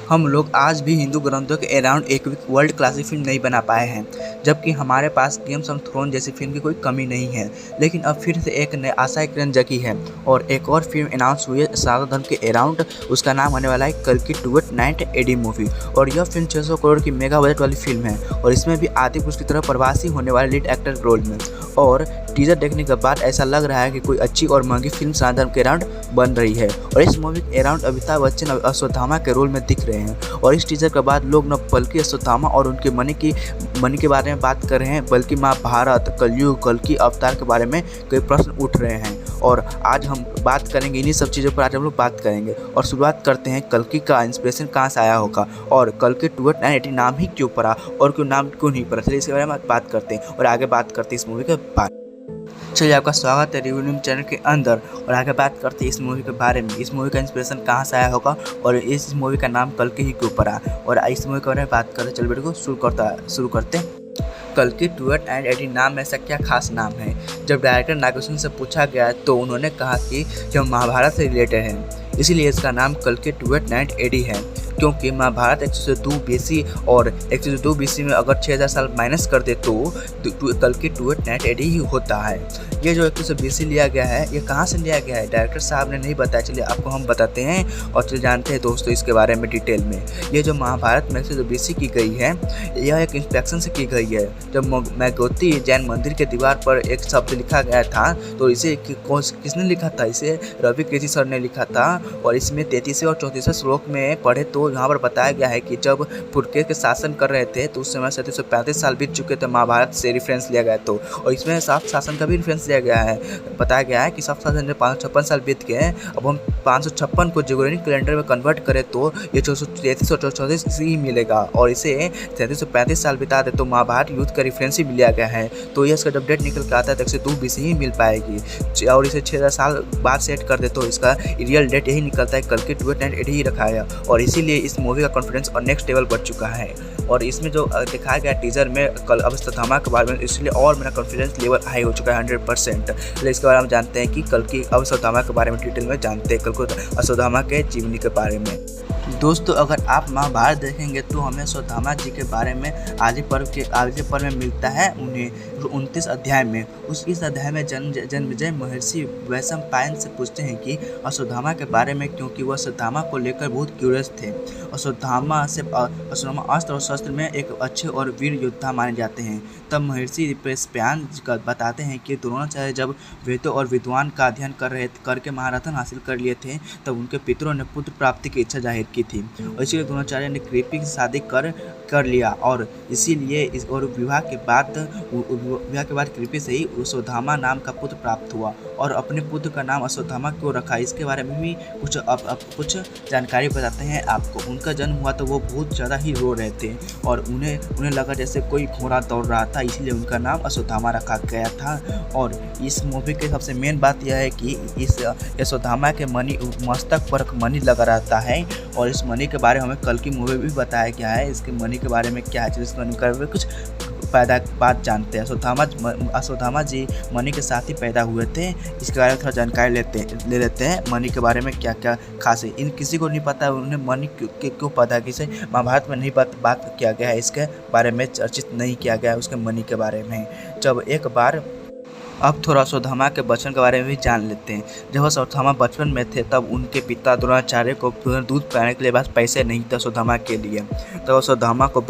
हम लोग आज भी हिंदू ग्रंथों के अराउंड एक वर्ल्ड क्लासिक फिल्म नहीं बना पाए हैं, जबकि हमारे पास गेम्स ऑफ थ्रोन जैसी फिल्म की कोई कमी नहीं है। लेकिन अब फिर से एक नई आशा की किरण जगी है और एक और फिल्म अनाउंस हुई है सागर धर्म के अराउंड। उसका नाम होने वाला है कल्कि 289 एडी मूवी और यह फिल्म 600 करोड़ की मेगा बजट वाली फिल्म है और इसमें भी आदि पुरुष की तरह प्रवासी होने वाले लीड एक्टर रोल में। और टीजर देखने के बाद ऐसा लग रहा है कि कोई अच्छी और महंगी फिल्म सागर धर्म के अराउंड बन रही है और इस मूवी के अराउंड अमिताभ बच्चन और अश्वत्थामा के रोल में दिख रहे हैं। और इस टीजर के बाद लोग न बल्कि अश्वत्थामा और उनके मनी के बारे में बात कर रहे हैं, बल्कि महाभारत, कलयुग, कल्कि अवतार के बारे में कई प्रश्न उठ रहे हैं। और आज हम बात करेंगे इन्हीं सब चीज़ों पर। आज हम लोग बात करेंगे और शुरुआत करते हैं कल्कि का इंस्पिरेशन कहाँ से आया होगा और कल्कि 289 नाम ही क्यों पड़ा और नाम क्यों नहीं पड़ा, चलिए इसके बारे में बात करते हैं और आगे बात करते हैं इस मूवी के बारे। चलिए, आपका स्वागत है रिव्यू चैनल के अंदर और आगे बात करते हैं इस मूवी के बारे में। इस मूवी का इंस्पिरेशन कहाँ से आया होगा और इस मूवी का नाम कल्कि ही क्यों पड़ा और इस मूवी के बारे में बात करते। चलिए वीडियो को शुरू करते हैं। कल्कि 289 नाम में ऐसा क्या खास नाम है? जब डायरेक्टर नागेश्वर से पूछा गया तो उन्होंने कहा कि यह महाभारत से रिलेटेड है, इसीलिए इसका नाम कल्कि 289 है। क्योंकि महाभारत 102 BC और 102 BC में अगर 6000 साल माइनस कर दे तो कल्कि 289 ही होता है। ये जो 102 BC लिया गया है, ये कहाँ से लिया गया है डायरेक्टर साहब ने नहीं बताया। चलिए आपको हम बताते हैं और चलिए जानते हैं दोस्तों इसके बारे में डिटेल में। ये जो महाभारत में 102 BC की गई है, यह एक इंस्पेक्शन से की गई है। जब मैगोती जैन मंदिर के दीवार पर एक शब्द लिखा गया था तो इसे किसने लिखा था? इसे रवि कृषि सर ने लिखा था और इसमें 33वें और 34वें श्लोक में पढ़े तो यहाँ पर बताया गया है कि जब पुरके के शासन कर रहे थे तो उस समय 3735 साल बीत चुके थे महाभारत से रेफरेंस लिया गया। तो और इसमें सात शासन का भी रेफरेंस लिया गया है। बताया गया है कि सात शासन में 556 साल बीत गए। अब हम 556 को ग्रेगोरियन कैलेंडर में कन्वर्ट करें तो ये 433 और 434 ही मिलेगा और इसे 3335 साल बिता दे तो महाभारत युद्ध का रेफरेंस ही लिया गया है। तो ये इसका जब डेट निकल के आता है तो 102 BC ही मिल पाएगी और इसे 6000 साल बाद सेट कर दे तो इसका रियल डेट यही निकलता है, कल्कि 289 ही रखा है। और इसीलिए इस मूवी का कॉन्फिडेंस और नेक्स्ट लेवल बढ़ चुका है। और इसमें जो दिखाया गया टीजर में कल अश्वत्थामा के बारे में, इसलिए और मेरा कॉन्फिडेंस लेवल हाई हो चुका है 100%। इसलिए इसके बारे में जानते हैं कि कल्कि अश्वत्थामा के बारे में डिटेल में जानते हैं, कल्कि अश्वत्थामा के जीवनी के बारे में। दोस्तों, अगर आप महाभारत देखेंगे तो हमें अश्वत्थामा जी के बारे में आदि पर्व में मिलता है उन्हें 29 अध्याय में। इस अध्याय में जन्मेजय महर्षि वैशंपायन से पूछते हैं कि अश्वत्थामा के बारे में, क्योंकि वह अश्वत्थामा को लेकर बहुत क्यूरियस थे। अश्वत्थामा अस्त्र और शस्त्र में एक अच्छे और वीर योद्धा माने जाते हैं। तब महर्षि वैशंपायन बताते हैं कि द्रोणाचार्य जब वेदों और विद्वान का अध्ययन करके महारथन हासिल कर लिए थे तब उनके पितरों ने पुत्र प्राप्ति की इच्छा जाहिर की थी और इसीलिए द्रोणाचार्य ने कृपि की शादी कर लिया और इसीलिए विवाह के बाद कृपि से ही अश्वत्थामा नाम का पुत्र प्राप्त हुआ। और अपने पुत्र का नाम अश्वत्थामा क्यों रखा, इसके बारे में भी कुछ जानकारी बताते हैं आपको। उनका जन्म हुआ तो वो बहुत ज़्यादा ही रो रहे थे और उन्हें लगा जैसे कोई घोड़ा दौड़ रहा था, इसलिए उनका नाम अश्वत्थामा रखा गया था। और इस मूवी के सबसे मेन बात यह है कि इस अश्वत्थामा के मस्तक पर मणि लगा रहता है और इस मणि के बारे में हमें कल की मूवी भी बताया गया है। इसके मणि के बारे में क्या है, इस मणि के बारे में कुछ बात जानते हैं। अश्वत्थामा जी मणि के साथ ही पैदा हुए थे, इसके बारे में थोड़ा जानकारी ले लेते हैं। मणि के बारे में क्या क्या खास है, इन किसी को नहीं पता उन्हें मणि क्यों पता, किसे महाभारत में नहीं बात किया गया है, इसके बारे में चर्चित नहीं किया गया है उसके मणि के बारे में। जब एक बार अब थोड़ा अश्वत्थामा के बचपन के बारे में भी जान लेते हैं। जब अश्वत्थामा बचपन में थे तब उनके पिता द्रोणाचार्य को दूध पिलाने के लिए बस पैसे नहीं थे अश्वत्थामा के लिए। तब अश्वत्थामा को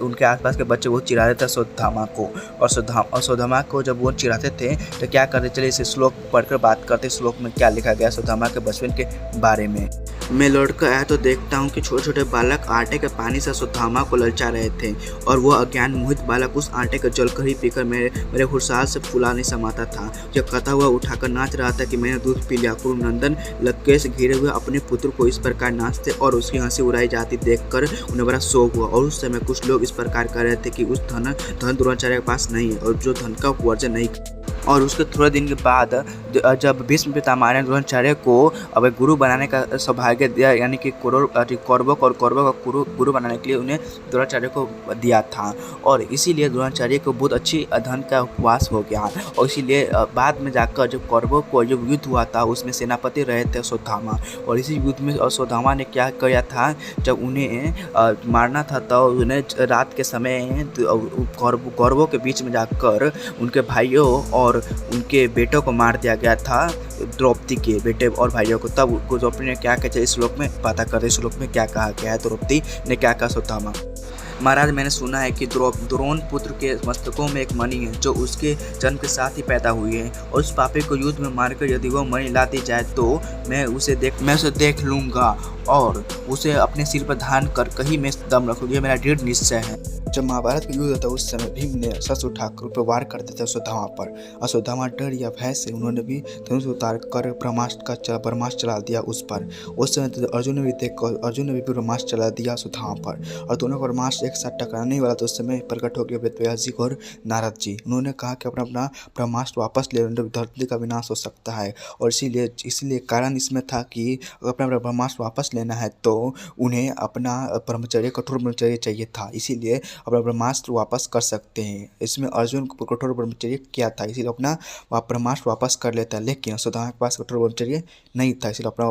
उनके आसपास के बच्चे बहुत चिढ़ाते थे अश्वत्थामा को। और अश्वत्थामा को जब वो चिढ़ाते थे तो क्या करते, चलिए इसे श्लोक पढ़कर बात करते। श्लोक में क्या लिखा गया अश्वत्थामा के बचपन के बारे में। मैं लौटकर आया तो देखता हूँ कि छोटे छोटे बालक आटे के पानी से अश्वत्थामा को ललचा रहे थे और वह अज्ञान मोहित बालक उस आटे का जल ही पीकर मेरे हुर्साल से फूला नहीं समाता था। जब कथा हुआ उठाकर नाच रहा था कि मैंने दूध पी लिया। कुरुनंदन लक्के से घिरे हुए अपने पुत्र को इस प्रकार नाचते और उसकी हंसी उड़ाई जाती देखकर उन्हें बड़ा शोक हुआ। और उस समय कुछ लोग इस प्रकार कह रहे थे कि उस धन द्रोणाचार्य के पास नहीं है और जो धन का उपार्जन नहीं और उसके थोड़े दिन के बाद जब भीष्म पितामह ने द्रोणाचार्य को अब एक गुरु बनाने का सौभाग्य दिया, यानी कि कौरवों को गुरु बनाने के लिए उन्हें द्रोणाचार्य को दिया था। और इसीलिए द्रोणाचार्य को बहुत अच्छी धन का उपवास हो गया। और इसीलिए बाद में जाकर जब कौरवों को जब युद्ध हुआ था उसमें सेनापति रहे थे अश्वत्थामा। और इसी युद्ध में अश्वत्थामा ने क्या किया था, जब उन्हें मारना था तो उन्हें रात के समय कौरवों के बीच में जाकर उनके भाइयों और उनके बेटों को मार दिया गया था, द्रौपदी के बेटे और भाइयों को। तब द्रौपदी ने क्या किया, इस श्लोक में पता कर, इस श्लोक में क्या कहा गया है, द्रौपदी ने क्या कहा अश्वत्थामा। महाराज, मैंने सुना है कि द्रोण पुत्र के मस्तकों में एक मणि है जो उसके जन्म के साथ ही पैदा हुई है, और उस पापी को युद्ध में मारकर यदि वह मणि ला दी जाए तो मैं उसे देख लूँगा और उसे अपने सिर पर धारण कर कहीं मैं दम रखूँगी। यह मेरा दृढ़ निश्चय है। जब महाभारत का युद्ध था उस समय भीम ने शस्त्र उठाकर वार कर देते अश्वत्थामा पर। अश्वत्थामा डर या भय से उन्होंने भी धनुष उतार कर ब्रह्मास्त्र चला दिया उस पर। उस समय अर्जुन ने भी ब्रह्मास्त्र चला दिया अश्वत्थामा पर, और दोनों ब्रह्मास्त्र एक साथ टकराने वाला। तो उस समय प्रकट हो गए वेदव्यास जी और नारद जी। उन्होंने कहा कि अपना ब्रह्मास्त्र वापस ले, धरती का विनाश हो सकता है। और इसीलिए कारण इसमें था कि अपना ब्रह्मास्त्र वापस लेना है तो उन्हें अपना कठोर ब्रह्मचर्य चाहिए था। इसीलिए अपना ब्रह्मास्त्र वापस कर सकते हैं। इसमें अर्जुन को कठोर ब्रह्मचर्य किया था, इसीलिए अपना ब्रह्मास्त्र वापस कर लेता है। लेकिन अश्वत्थामा के पास कठोर ब्रह्मचर्य नहीं था, इसलिए अपना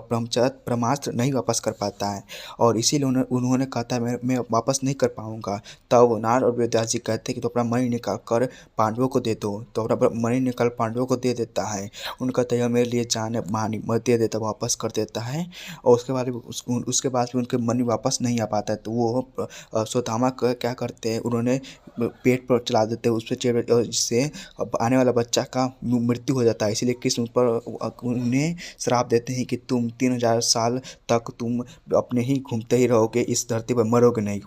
ब्रह्मास्त्र नहीं वापस कर पाता है। और इसीलिए उन्होंने कहा था मैं वापस नहीं कर पाऊंगा। तब नारद और वेदव्यास जी कहते कि तो अपना मणि निकाल कर पांडवों को दे दो। तो अपना मणि निकाल पांडवों को दे देता है। उनका तय मेरे लिए जान मानी दे देता, वापस कर देता है। और उसके बाद भी उनके मणि वापस नहीं आ पाता है। तो वो अश्वत्थामा क्या करते हैं, उन्होंने पेट पर चला देते हैं उस पर, जिससे आने वाला बच्चा का मृत्यु हो जाता है। इसलिए कृष्ण पर उन्हें श्राप देते हैं कि तुम 3000 साल तक तुम अपने ही घूमते ही रहोगे, इस धरती पर मरोगे नहीं।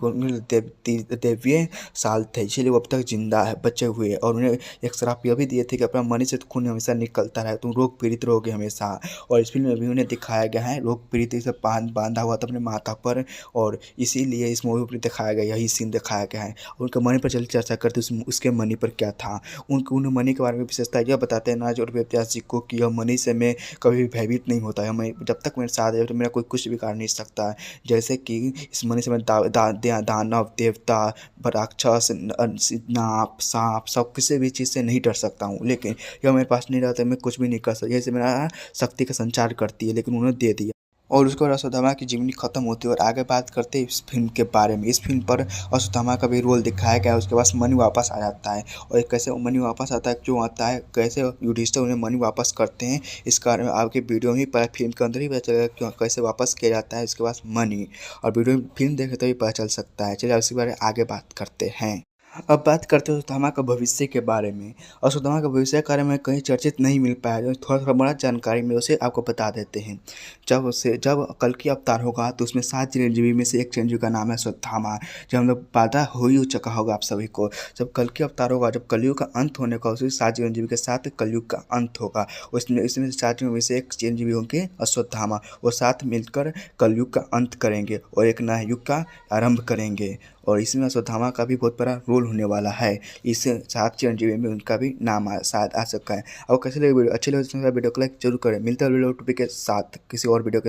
देवीय साल थे, इसलिए वो अब तक जिंदा है, बचे हुए। और उन्हें एक श्राप यह भी दिए थे कि अपना मणि से खून हमेशा निकलता रहे, तुम रोग पीड़ित रहोगे हमेशा। और इस फिल्म में भी उन्हें दिखाया गया है रोग पीड़ित से बांधा हुआ था अपने माथा पर, और इसीलिए इस मूवी पर दिखाया गया, यही सीन दिखाया गया है। उनके मणि पर चल चर्चा करते उसके मणि पर क्या था। उन मणि के बारे में विशेषता यह बताते हैं नारद और वेदव्यास जी को कि यह मणि से मैं कभी भी भयभीत नहीं होता है। मैं जब तक मेरे साथ है तो मेरा कोई कुछ बिगाड़ नहीं सकता है। जैसे कि इस मणि से मैं दानव, देवता, राक्षस, नाप, सांप, सब किसी भी चीज़ से नहीं डर सकता हूँ। लेकिन यह मेरे पास नहीं रहता, मैं कुछ भी नहीं कर सकता। जैसे मेरा शक्ति का संचार करती है, लेकिन उन्होंने दे दिया। और उसके बाद अश्वत्थामा की जीवनी खत्म होती है। और आगे बात करते हैं इस फिल्म के बारे में। इस फिल्म पर अश्वत्थामा का भी रोल दिखाया गया है। उसके बाद मणि वापस आ जाता है, और कैसे मणि वापस आता है, क्यों आता है, कैसे युधिष्ठिर उन्हें मणि वापस करते हैं, इस कारण में आपके वीडियो में ही फिल्म के अंदर ही पता चलेगा क्यों कैसे वापस किया जाता है इसके बाद मणि। और वीडियो में फिल्म देखे तो ही पता चल सकता है। चलिए उसके बारे में आगे बात करते हैं। अब बात करते हैं अश्वत्थामा का भविष्य के बारे में। अश्वत्थामा का भविष्य के बारे में कहीं चर्चित नहीं मिल पाया, जो थोड़ा बड़ा जानकारी में उसे आपको बता देते हैं। जब कल्कि अवतार होगा तो उसमें 7 चिरंजीवी में से एक चिरंजीवी का नाम है अश्वत्थामा। जब हम लोग पता हो चुका होगा आप सभी को, जब कल्कि अवतार होगा, जब कलयुग का अंत होने का, उसी 7 चिरंजीवी के साथ कलयुग का अंत होगा। उसमें 7 चिरंजीवी में से एक चिरंजीवी होंगे अश्वत्थामा। वो साथ मिलकर कलयुग का अंत करेंगे और एक नया युग का आरंभ करेंगे। और इसमें अश्वत्थामा का भी बहुत बड़ा रोल होने वाला है। इस 7 चिरंजीवी में उनका भी नाम शायद आ सकता है। और कैसे लगे वीडियो, अच्छे लगे तो वीडियो को लाइक जरूर करें। मिलता है वीडियो टॉपिक के साथ किसी और वीडियो के